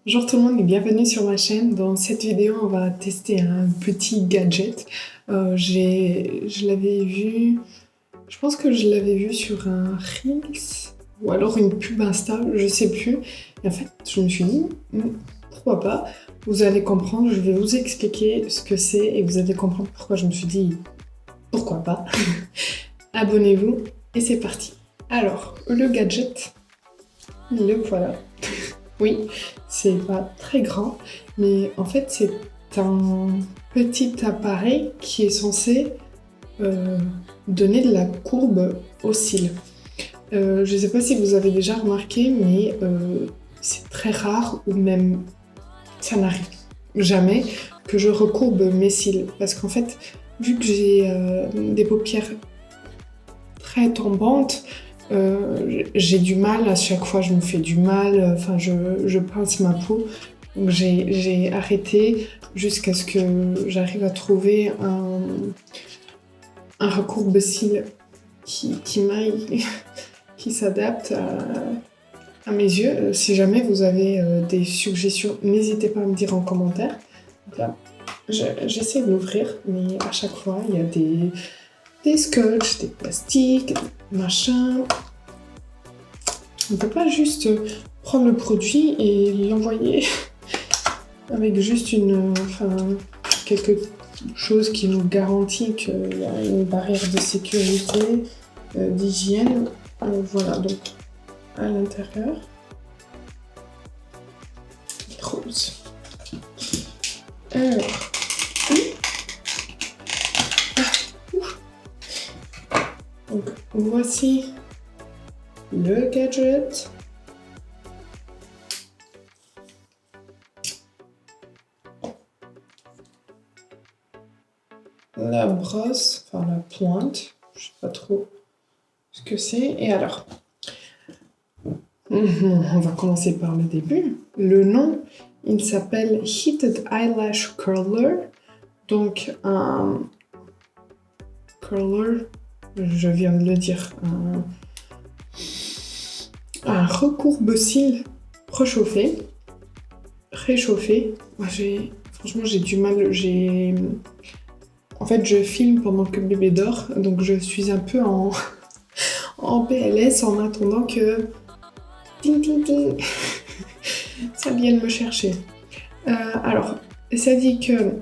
Bonjour tout le monde et bienvenue sur ma chaîne. Dans cette vidéo, on va tester un petit gadget. Je l'avais vu, je pense que je l'avais vu sur un Reels ou alors une pub Insta, je sais plus. Et en fait, je me suis dit, pourquoi pas? Vous allez comprendre, je vais vous expliquer ce que c'est et vous allez comprendre pourquoi je me suis dit, pourquoi pas? Abonnez-vous et c'est parti. Alors, le gadget, le voilà. Oui, c'est pas très grand, mais en fait, c'est un petit appareil qui est censé euh, donner de la courbe aux cils. Je sais pas si vous avez déjà remarqué, mais c'est très rare, ou même ça n'arrive jamais, que je recourbe mes cils. Parce qu'en fait, vu que j'ai des paupières très tombantes, j'ai du mal, à chaque fois je me fais du mal, enfin je pince ma peau. Donc j'ai arrêté jusqu'à ce que j'arrive à trouver un recourbe-cils qui m'aille, qui s'adapte à mes yeux. Si jamais vous avez des suggestions, n'hésitez pas à me dire en commentaire. Donc là, j'essaie de l'ouvrir, mais à chaque fois il y a des scotch, des plastiques, machin. On peut pas juste prendre le produit et l'envoyer avec juste quelque chose qui nous garantit qu'il y a une barrière de sécurité, d'hygiène. Voilà, donc à l'intérieur, rose. Alors, donc voici le gadget. La brosse, enfin la pointe, je sais pas trop ce que c'est. Et alors, on va commencer par le début. Le nom, il s'appelle Heated Eyelash Curler. Donc un curler, je viens de le dire, un recourbe-cils réchauffé. Moi, franchement, j'ai du mal. En fait, je filme pendant que bébé dort, donc je suis un peu en PLS en attendant que ting ting ting ça vienne me chercher. Alors, ça dit que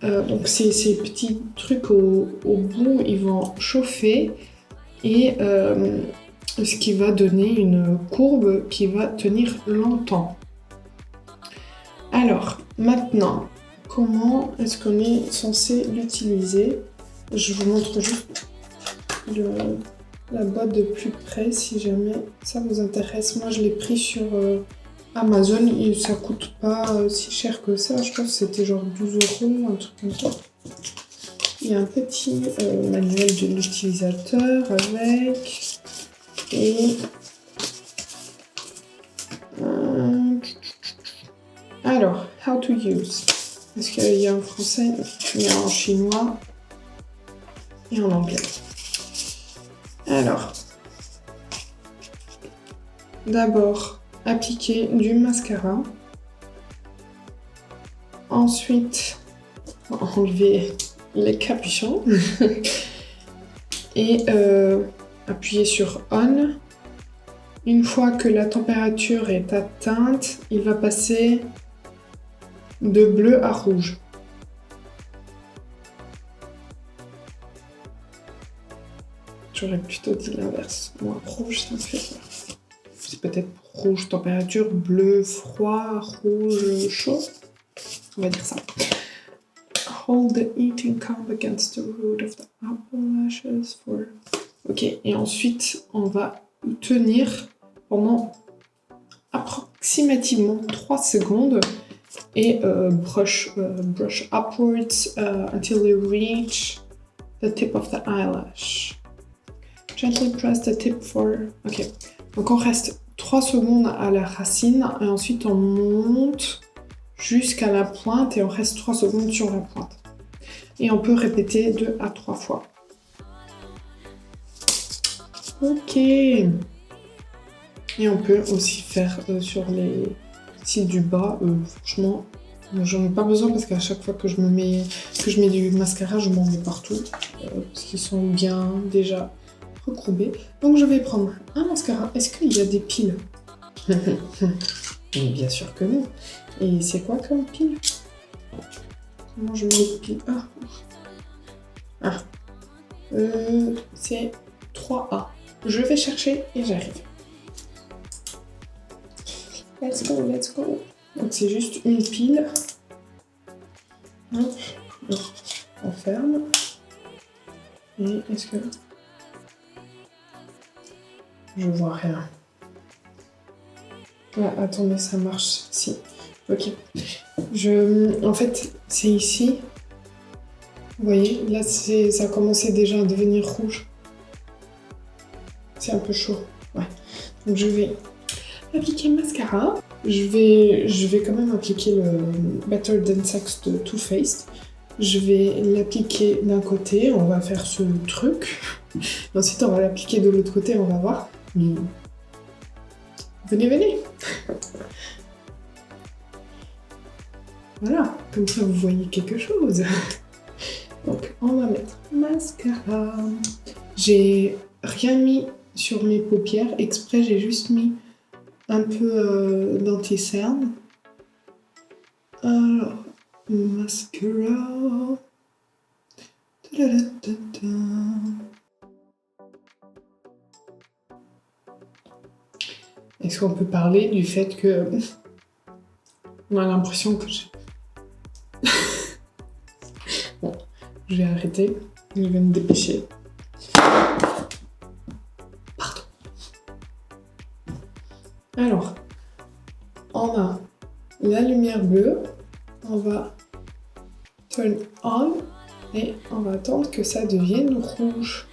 donc ces petits trucs au bout, ils vont chauffer et ce qui va donner une courbe qui va tenir longtemps. Alors, maintenant, comment est-ce qu'on est censé l'utiliser? Je vous montre juste la boîte de plus près si jamais ça vous intéresse. Moi, je l'ai pris sur Amazon et ça coûte pas si cher que ça. Je pense que c'était genre 12 €, un truc comme ça. Il y a un petit manuel de l'utilisateur avec et alors, how to use. Parce qu'il y a en français, il y a en chinois et en anglais. Alors, d'abord, appliquer du mascara. Ensuite, enlever les capuchons. Et appuyer sur On. Une fois que la température est atteinte, il va passer de bleu à rouge. J'aurais plutôt dit l'inverse. Moi, rouge, ça me fait peur. C'est peut-être rouge température, bleu froid, rouge chaud. On va dire ça. Hold the heating comb against the root of the upper lashes for... Ok, et ensuite, on va tenir pendant approximativement 3 secondes et brush upwards until you reach the tip of the eyelash. Gently press the tip for... Ok, donc on reste 3 secondes à la racine et ensuite on monte jusqu'à la pointe et on reste 3 secondes sur la pointe. Et on peut répéter 2 à 3 fois. Ok. Et on peut aussi faire sur cils du bas, franchement, j'en ai pas besoin parce qu'à chaque fois que je mets du mascara, je m'en mets partout. Parce qu'ils sont bien déjà recourbés. Donc je vais prendre un mascara. Est-ce qu'il y a des piles? Bien sûr que non. Et c'est quoi comme pile? Comment je mets les piles? C'est 3A. Je vais chercher et j'arrive. Let's go, let's go. Donc c'est juste une pile. Hop. On ferme. Et est-ce que... Je vois rien. Ah, attendez, ça marche. Si. Ok. En fait, c'est ici. Vous voyez, là, ça a commencé déjà à devenir rouge. C'est un peu chaud. Ouais. Donc je vais appliquer le mascara. Je vais quand même appliquer le Better Than Sex de Too Faced. Je vais l'appliquer d'un côté, on va faire ce truc. Ensuite, on va l'appliquer de l'autre côté, on va voir. Venez, venez. Voilà, comme ça vous voyez quelque chose. Donc, on va mettre mascara. J'ai rien mis sur mes paupières, exprès, j'ai juste mis un peu d'anti-cerne. Alors, mascara. Est-ce qu'on peut parler du fait que on a l'impression que Bon, je vais arrêter. Il va me dépêcher. Pardon. Alors, on a la lumière bleue. On va turn on et on va attendre que ça devienne rouge.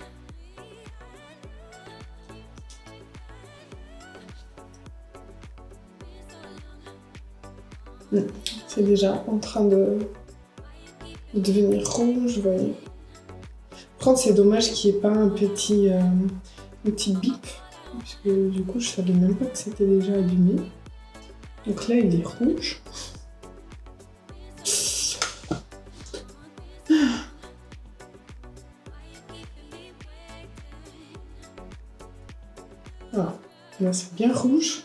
C'est déjà en train de devenir rouge, vous voyez. Par contre, c'est dommage qu'il n'y ait pas un petit bip, parce que du coup, je savais même pas que c'était déjà allumé. Donc là, il est rouge. Voilà, là c'est bien rouge.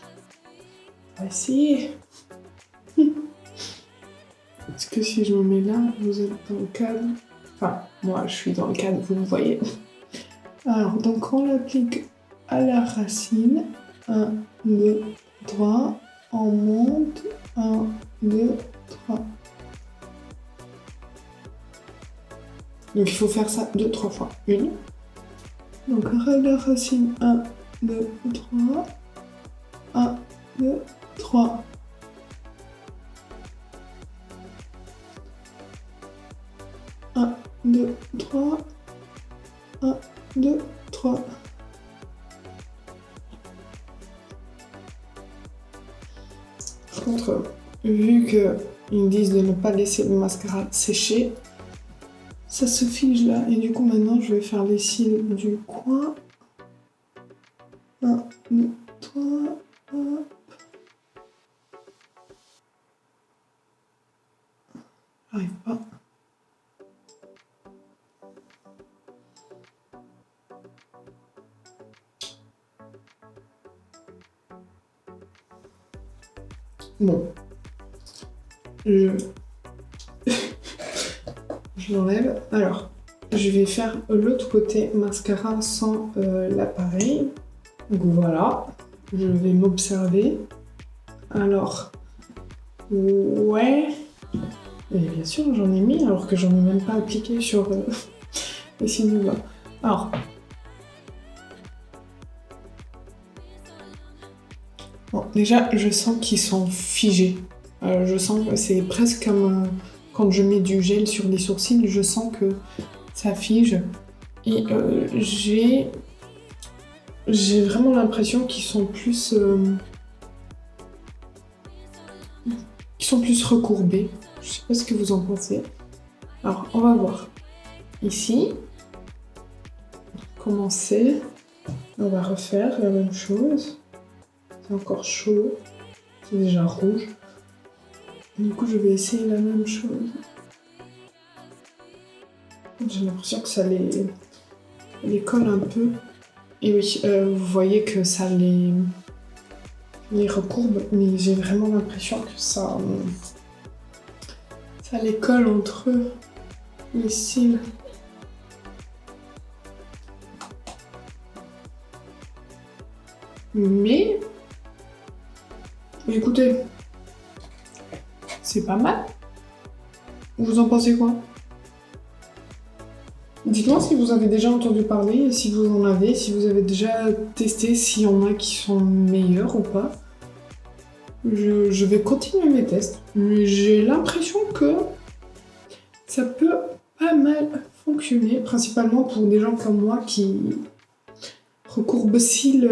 On va essayer. Est-ce que si je me mets là, vous êtes dans le cadre? Enfin, moi je suis dans le cadre, vous me voyez. Alors, donc on l'applique à la racine. 1, 2, 3. On monte. 1, 2, 3. Donc il faut faire ça 2-3 fois. Une. Donc à la racine. 1, 2, 3. 1, 2, 3. 1, 2, 3. 1, 2, 3. Par contre, vu qu'ils me disent de ne pas laisser le mascara sécher, ça se fige là. Et du coup, maintenant, je vais faire les cils du coin. 1, 2, 3. Hop. J'arrive pas. Bon, je l'enlève. Alors, je vais faire l'autre côté mascara sans l'appareil. Donc voilà, je vais m'observer. Alors, ouais, et bien sûr j'en ai mis alors que j'en ai même pas appliqué sur les cils du bas. Alors, bon, déjà, je sens qu'ils sont figés. Je sens que c'est presque comme quand je mets du gel sur les sourcils, je sens que ça fige. Et j'ai vraiment l'impression qu'ils sont plus recourbés. Je sais pas ce que vous en pensez. Alors, on va voir. Ici, commencer. On va refaire la même chose. C'est encore chaud. C'est déjà rouge. Du coup, je vais essayer la même chose. J'ai l'impression que ça les colle un peu. Et oui, vous voyez que ça les recourbe, mais j'ai vraiment l'impression que ça les colle entre eux, les cils. Mais, écoutez, c'est pas mal. Vous en pensez quoi? Dites-moi si vous avez déjà entendu parler, si vous en avez, si vous avez déjà testé, s'il y en a qui sont meilleurs ou pas. Je vais continuer mes tests, mais j'ai l'impression que ça peut pas mal fonctionner, principalement pour des gens comme moi qui recourbent cils.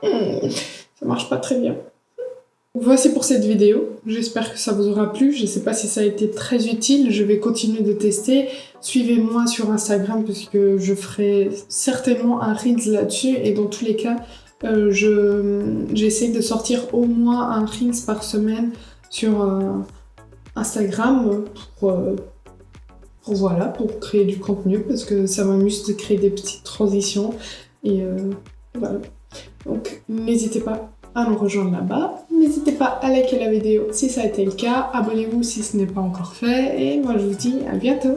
Ça marche pas très bien. Voici pour cette vidéo, j'espère que ça vous aura plu, je sais pas si ça a été très utile, je vais continuer de tester. Suivez-moi sur Instagram puisque je ferai certainement un Reels là-dessus et dans tous les cas, j'essaie de sortir au moins un Reels par semaine sur Instagram pour créer du contenu parce que ça m'amuse de créer des petites transitions et voilà. Donc n'hésitez pas à nous rejoindre là-bas. N'hésitez pas à liker la vidéo si ça a été le cas. Abonnez-vous si ce n'est pas encore fait. Et moi je vous dis à bientôt.